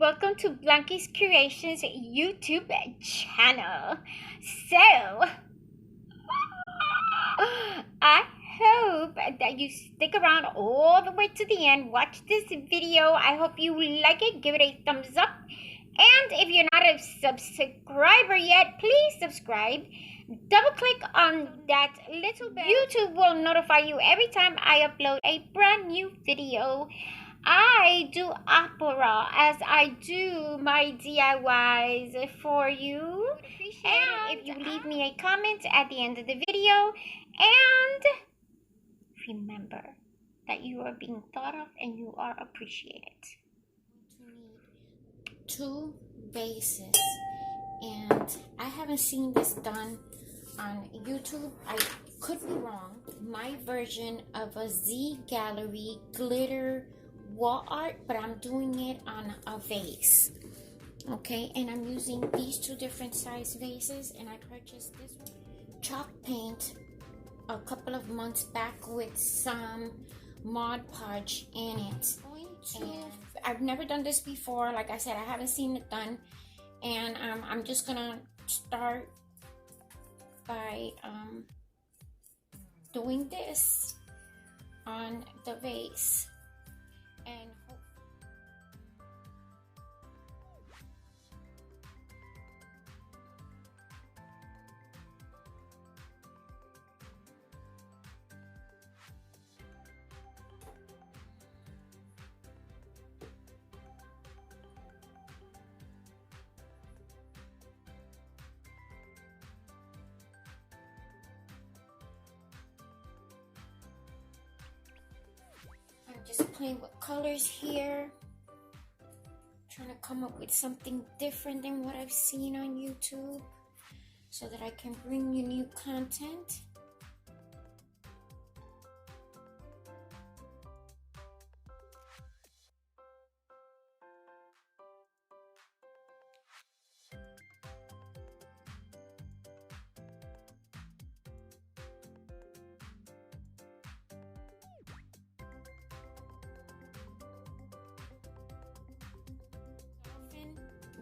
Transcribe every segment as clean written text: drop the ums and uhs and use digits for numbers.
Welcome to Blanky's Creations YouTube channel. So, I hope that you stick around all the way to the end. Watch this video. I hope you like it. Give it a thumbs up. And if you're not a subscriber yet, please subscribe. Double click on that little bell. YouTube will notify you every time I upload a brand new video. I do opera as I do my DIYs for you. And if you leave me a comment at the end of the video, and remember that you are being thought of and you are appreciated. Two vases, and I haven't seen this done on YouTube. I could be wrong. My version of a ZGallery glitter wall art, but I'm doing it on a vase. Okay, and I'm using these two different size vases, and I purchased this chalk paint a couple of months back with some Mod Podge in it. And I've never done this before. Like I said, I haven't seen it done, and I'm just gonna start by doing this on the vase. And I'm just playing with colors here, trying to come up with something different than what I've seen on YouTube so that I can bring you new content.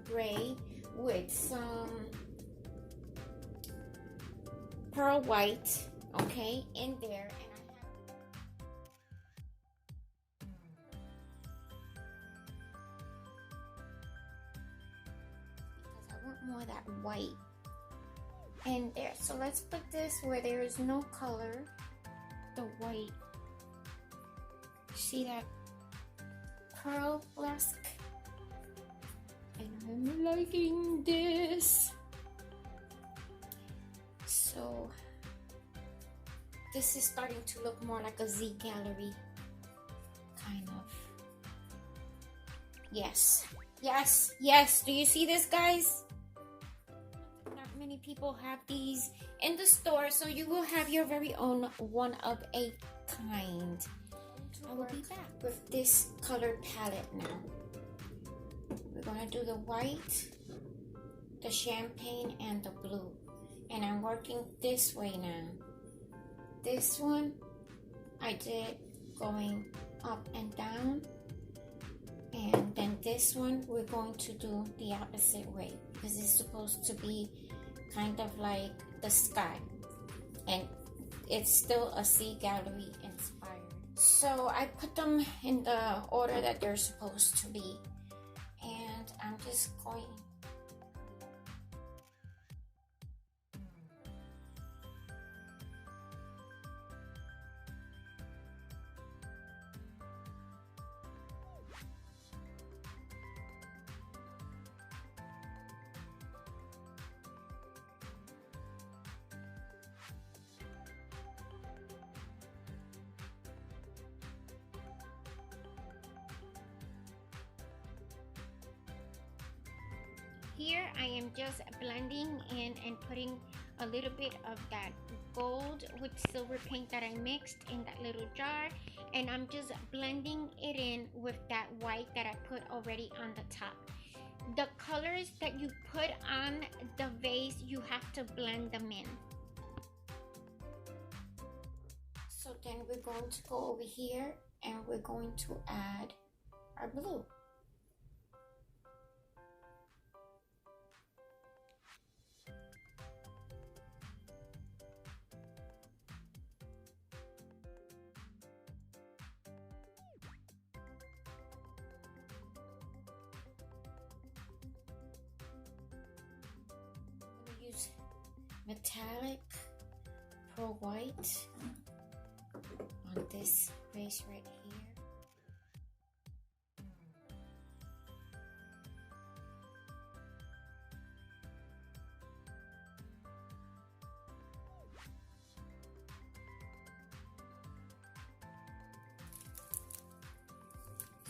Gray with some pearl white, okay, in there, and because I want more of that white in there. So let's put this where there is no color, the white. See that pearl-esque? And I'm liking this. So this is starting to look more like a ZGallery kind of. Yes, yes, yes. Do you see this, guys? Not many people have these in the store, so you will have your very own one of a kind. I will be back with this color palette now. We're going to do the white, the champagne, and the blue. And I'm working this way now. This one I did going up and down. And then this one we're going to do the opposite way, because it's supposed to be kind of like the sky. And it's still a ZGallery inspired. So I put them in the order that they're supposed to be. And I'm just going here. I am just blending in and putting a little bit of that gold with silver paint that I mixed in that little jar, and I'm just blending it in with that white that I put already on the top. The colors that you put on the vase, you have to blend them in. So then we're going to go over here and we're going to add our blue. use metallic pearl white on this vase right here.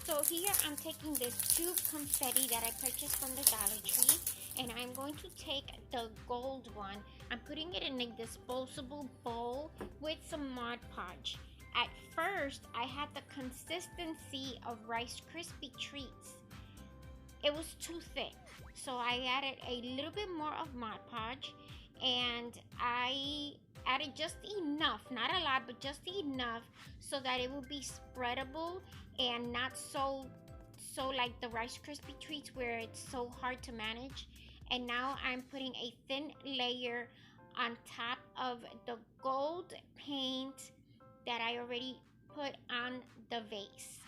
So here I'm taking this tube confetti that I purchased from the Dollar Tree, and I'm going to take the gold one. I'm putting it in a disposable bowl with some Mod Podge. At first, I had the consistency of Rice Krispie treats. It was too thick, so I added a little bit more of Mod Podge, and I added just enough, not a lot, but just enough so that it would be spreadable and not so like the Rice Krispie treats where it's so hard to manage. And now I'm putting a thin layer on top of the gold paint that I already put on the vase.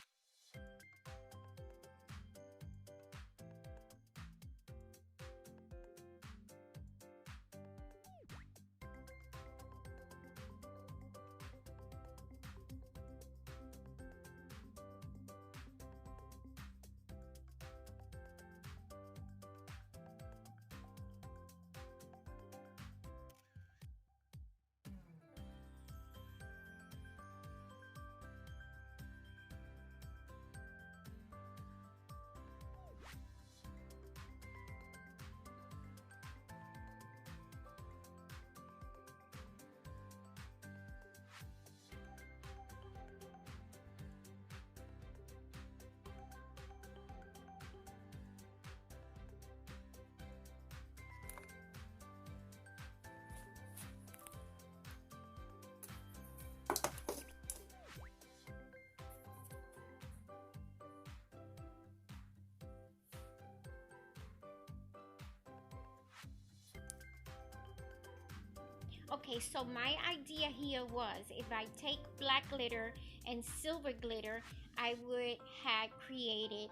Okay, so my idea here was if I take black glitter and silver glitter, I would have created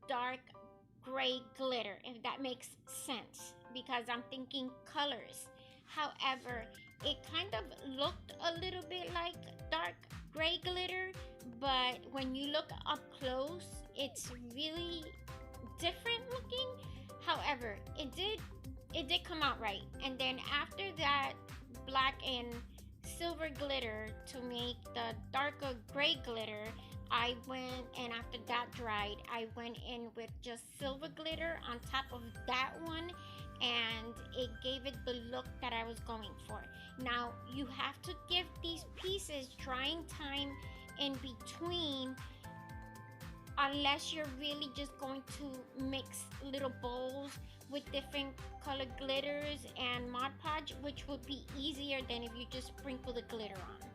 dark gray glitter, if that makes sense, because I'm thinking colors. However, it kind of looked a little bit like dark gray glitter, but when you look up close, it's really different looking. However, it did come out right. And then after that, black and silver glitter to make the darker gray glitter, I went, and after that dried, I went in with just silver glitter on top of that one, and it gave it the look that I was going for. Now you have to give these pieces drying time in between, unless you're really just going to mix little bowls with different colored glitters and Mod Podge, which would be easier than if you just sprinkle the glitter on.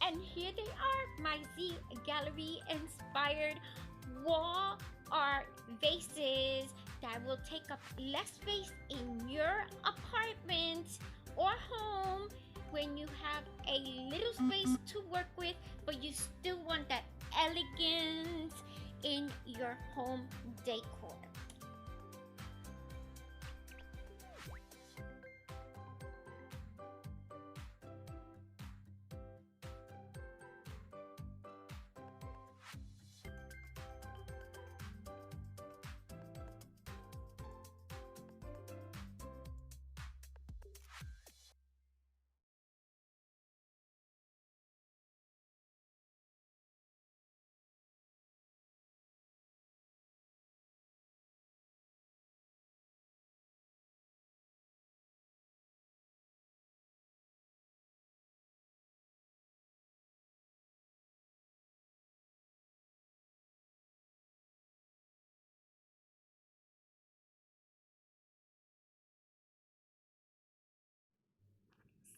And here they are, my ZGallery inspired wall art vases that will take up less space in your apartment or home when you have a little space to work with, but you still want that elegance in your home decor.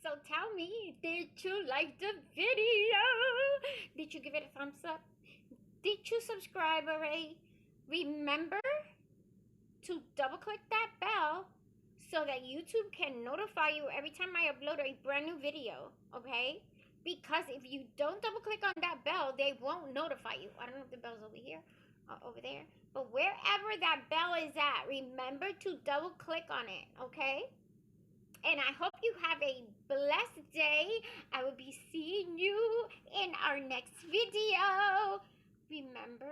So tell me, did you like the video? Did you give it a thumbs up? Did you subscribe already? Remember to double click that bell so that YouTube can notify you every time I upload a brand new video, okay? Because if you don't double click on that bell, they won't notify you. I don't know if the bell's over here or over there, but wherever that bell is at, remember to double click on it, okay? And I hope you have a blessed day. I will be seeing you in our next video. Remember